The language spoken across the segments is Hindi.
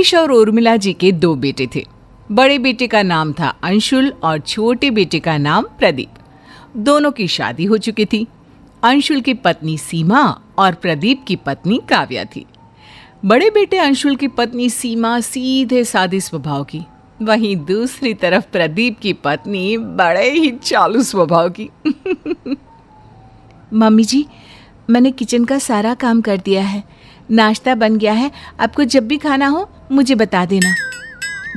रमेश और उर्मिला जी के 2 बेटे थे। बड़े बेटे का नाम था अंशुल और छोटे बेटे का नाम प्रदीप। दोनों की शादी हो चुकी थी। अंशुल की पत्नी सीमा और प्रदीप की पत्नी काव्या थी। बड़े बेटे अंशुल की पत्नी सीमा सीधे सादी स्वभाव की, वहीं दूसरी तरफ प्रदीप की पत्नी बड़े ही चालू स्वभाव की। मम्मी जी, मैंने किचन का सारा काम कर दिया है, नाश्ता बन गया है। आपको जब भी खाना हो मुझे बता देना।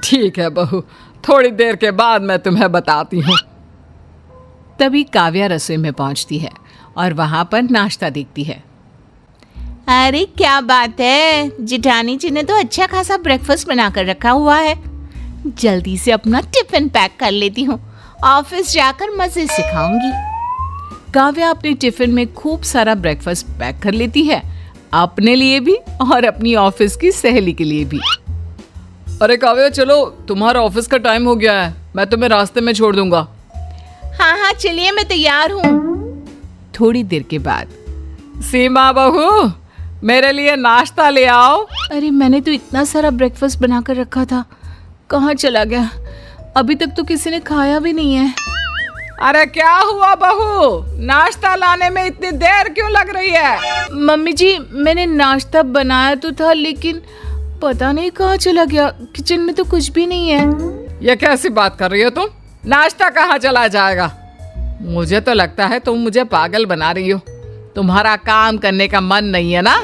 ठीक है बहू, थोड़ी देर के बाद मैं तुम्हें बताती हूँ। तभी काव्या रसोई में पहुंचती है और वहां पर नाश्ता देखती है। अरे क्या बात है, जेठानी जी ने तो अच्छा खासा ब्रेकफास्ट बना कर रखा हुआ है। जल्दी से अपना टिफिन पैक कर लेती हूँ, ऑफिस जाकर मजे से खाऊंगी। काव्या अपने टिफिन में खूब सारा ब्रेकफास्ट पैक कर लेती है, अपने लिए भी और अपनी ऑफिस की सहेली के लिए भी। अरे काव्या, चलो, तुम्हारा ऑफिस का टाइम हो गया है, मैं तुम्हें रास्ते में छोड़ दूंगा। हाँ हाँ चलिए, मैं तैयार हूँ। थोड़ी देर के बाद, सीमा बहू, मेरे लिए नाश्ता ले आओ। अरे मैंने तो इतना सारा ब्रेकफास्ट बना कर रखा था, कहाँ चला गया? अभी तक तो किसी ने खाया भी नहीं है। अरे क्या हुआ बहू, नाश्ता लाने में इतनी देर क्यों लग रही है? मम्मी जी, मैंने नाश्ता बनाया तो था, लेकिन पता नहीं कहाँ चला गया। किचन में तो कुछ भी नहीं है। ये कैसी बात कर रही हो तुम? नाश्ता कहाँ चला जाएगा? मुझे तो लगता है तुम मुझे पागल बना रही हो। तुम्हारा काम करने का मन नहीं है ना?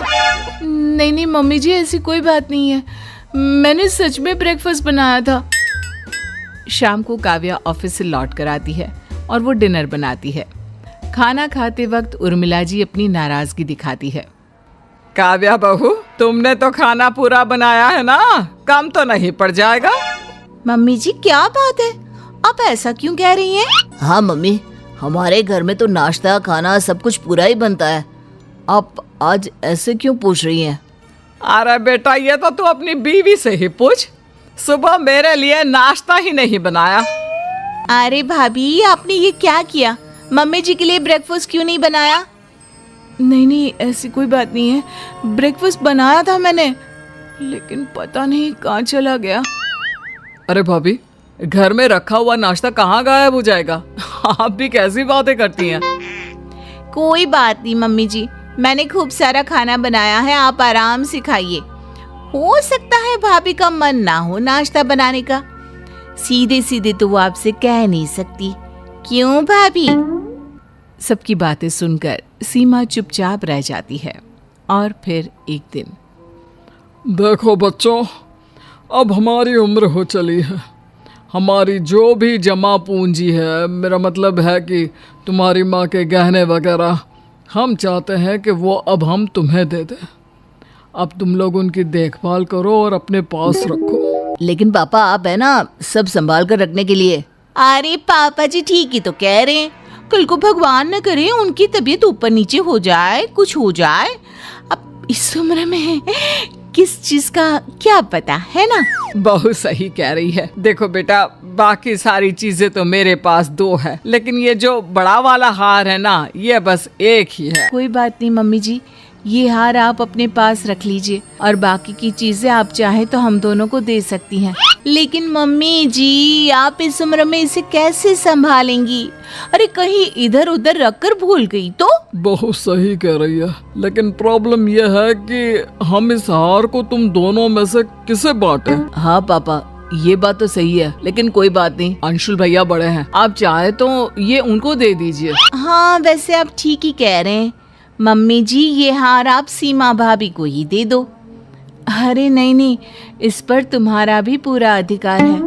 नहीं नहीं मम्मी जी, ऐसी कोई बात नहीं है, मैंने सच में ब्रेकफास्ट बनाया था। शाम को काव्या ऑफिस से लौट कर आती है और वो डिनर बनाती है। खाना खाते वक्त उर्मिला जी अपनी नाराजगी दिखाती है। काव्या बहू, तुमने तो खाना पूरा बनाया है ना, कम तो नहीं पड़ जाएगा? मम्मी जी क्या बात है, आप ऐसा क्यों कह रही हैं? हाँ मम्मी, हमारे घर में तो नाश्ता खाना सब कुछ पूरा ही बनता है। आप आज ऐसे क्यों पूछ रही हैं? अरे बेटा, ये तो तू अपनी बीवी से ही पूछ। सुबह मेरे लिए नाश्ता ही नहीं बनाया। अरे भाभी, आपने ये क्या किया? मम्मी जी के लिए ब्रेकफास्ट क्यों नहीं बनाया? नहीं नहीं, ऐसी कोई बात नहीं है, ब्रेकफास्ट बनाया था मैंने, लेकिन पता नहीं कहाँ चला गया। अरे भाभी, घर में रखा हुआ नाश्ता कहाँ गायब हो जाएगा? आप भी कैसी बातें करती हैं? कोई बात नहीं मम्मी जी, मैंने खूब सारा खाना बनाया है, आप आराम से खाइए। हो सकता है भाभी का मन ना हो नाश्ता बनाने का, सीधे सीधे तो वो आपसे कह नहीं सकती, क्यों भाभी? सबकी बातें सुनकर सीमा चुपचाप रह जाती है। और फिर एक दिन, देखो बच्चों, अब हमारी उम्र हो चली है। हमारी जो भी जमा पूंजी है, मेरा मतलब है कि तुम्हारी माँ के गहने वगैरह, हम चाहते हैं कि वो अब हम तुम्हें दे दें। अब तुम लोग उनकी देखभाल करो और अपने पास रखो। लेकिन पापा, आप है ना सब संभाल कर रखने के लिए। अरे पापा जी ठीक ही तो कह रहे हैं, कल को भगवान न करे उनकी तबीयत ऊपर नीचे हो जाए, कुछ हो जाए। अब इस उम्र में किस चीज का क्या पता है ना? बहुत सही कह रही है। देखो बेटा, बाकी सारी चीजें तो मेरे पास 2 है, लेकिन ये जो बड़ा वाला हार है ना, ये बस एक ही है। कोई बात नहीं मम्मी जी, ये हार आप अपने पास रख लीजिए और बाकी की चीजें आप चाहे तो हम दोनों को दे सकती हैं। लेकिन मम्मी जी, आप इस उम्र में इसे कैसे संभालेंगी? अरे कहीं इधर उधर रखकर भूल गई तो? बहुत सही कह रही है, लेकिन प्रॉब्लम यह है कि हम इस हार को तुम दोनों में से किसे बांटे? हाँ पापा, ये बात तो सही है, लेकिन कोई बात नहीं, अंशुल भैया बड़े हैं, आप चाहे तो ये उनको दे दीजिए। हाँ वैसे आप ठीक ही कह रहे हैं मम्मी जी, ये हार आप सीमा भाभी को ही दे दो। अरे नहीं नहीं, इस पर तुम्हारा भी पूरा अधिकार है।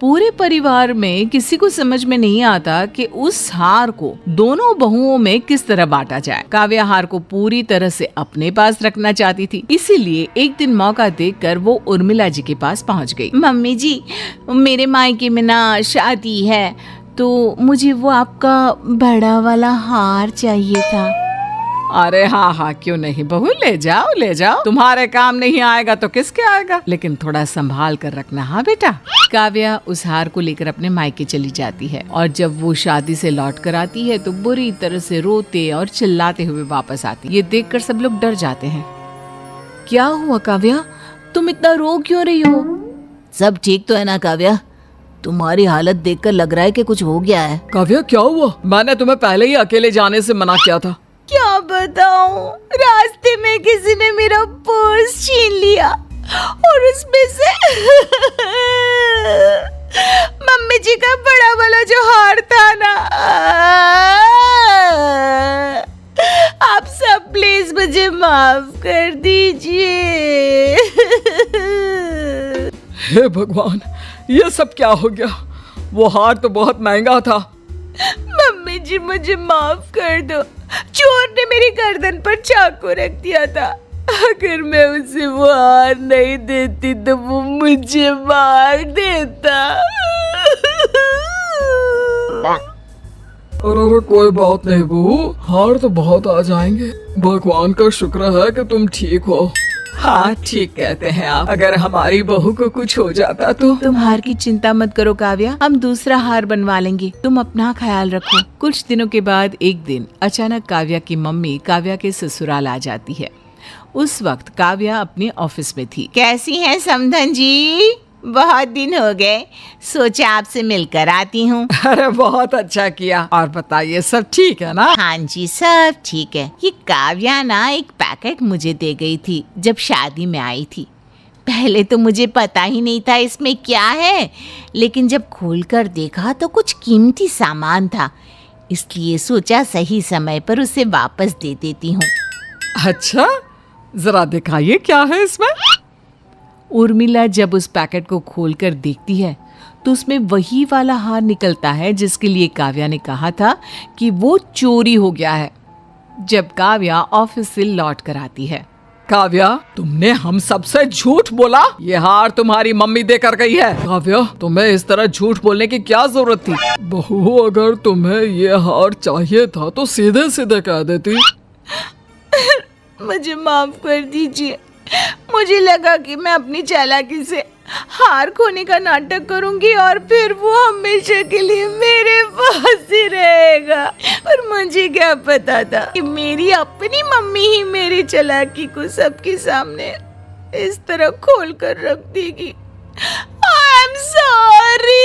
पूरे परिवार में किसी को समझ में नहीं आता कि उस हार को दोनों बहुओं में किस तरह बांटा जाए। काव्या हार को पूरी तरह से अपने पास रखना चाहती थी, इसीलिए एक दिन मौका देखकर वो उर्मिला जी के पास पहुंच गई। मम्मी जी, मेरे मायके में ना शादी है, तो मुझे वो आपका बड़ा वाला हार चाहिए था। अरे हाँ हाँ, क्यों नहीं बहू, ले जाओ ले जाओ, तुम्हारे काम नहीं आएगा तो किसके आएगा, लेकिन थोड़ा संभाल कर रखना। हाँ बेटा। काव्या उस हार को लेकर अपने मायके चली जाती है और जब वो शादी से लौट कर आती है तो बुरी तरह से रोते और चिल्लाते हुए वापस आती है। ये देखकर सब लोग डर जाते हैं। क्या हुआ काव्या, तुम इतना रो क्यों रही हो? सब ठीक तो है ना काव्या? तुम्हारी हालत देखकर लग रहा है कि कुछ हो गया है। काव्या क्या हुआ? मैंने तुम्हें पहले ही अकेले जाने से मना किया था। क्या बताऊं, रास्ते में किसी ने मेरा पर्स छीन लिया और उसमें से मम्मी जी का बड़ा वाला जो हार था ना। आप सब प्लीज मुझे माफ कर दीजिए। हे भगवान, ये सब क्या हो गया? वो हार तो बहुत महंगा था। मम्मी जी मुझे माफ कर दो, चोर ने मेरी गर्दन पर चाकू रख दिया था। अगर मैं उसे वो हार नहीं देती तो वो मुझे मार देता। अरे कोई बात नहीं बहू, हार तो बहुत आ जाएंगे। भगवान का शुक्र है कि तुम ठीक हो। हाँ ठीक कहते हैं आप। अगर हमारी बहू को कुछ हो जाता तो। तुम हार की चिंता मत करो काव्या, हम दूसरा हार बनवा लेंगे। तुम अपना ख्याल रखो। कुछ दिनों के बाद एक दिन अचानक काव्या की मम्मी काव्या के ससुराल आ जाती है। उस वक्त काव्या अपने ऑफिस में थी। कैसी हैं समधन जी? बहुत दिन हो गए, सोचा आपसे मिलकर आती हूँ। अरे बहुत अच्छा किया। और बताइए सब ठीक है ना? हाँ जी सब ठीक है। ये काव्या ना एक पैकेट मुझे दे गई थी जब शादी में आई थी। पहले तो मुझे पता ही नहीं था इसमें क्या है, लेकिन जब खोलकर देखा तो कुछ कीमती सामान था, इसलिए सोचा सही समय पर उसे वापस दे देती हूँ। अच्छा, जरा दिखाइए क्या है इसमें। उर्मिला जब उस पैकेट को खोलकर देखती है तो उसमें वही वाला हार निकलता है जिसके लिए काव्या ने कहा था कि वो चोरी हो गया है। जब काव्या ऑफिस से लौट कर आती है। काव्या, तुमने हम सबसे झूठ बोला। ये हार तुम्हारी मम्मी देकर गई है। काव्या, तुम्हें इस तरह झूठ बोलने की क्या जरूरत थी? बहू, अगर तुम्हें ये हार चाहिए था तो सीधे सीधे कह देती। मुझे माफ कर दीजिए, मुझे लगा कि मैं अपनी चालाकी से हार खोने का नाटक करूंगी और फिर वो हमेशा के लिए मेरे पास ही रहेगा। और मुझे क्या पता था कि मेरी अपनी मम्मी ही मेरी चालाकी को सबके सामने इस तरह खोल कर रख देगी। I am sorry.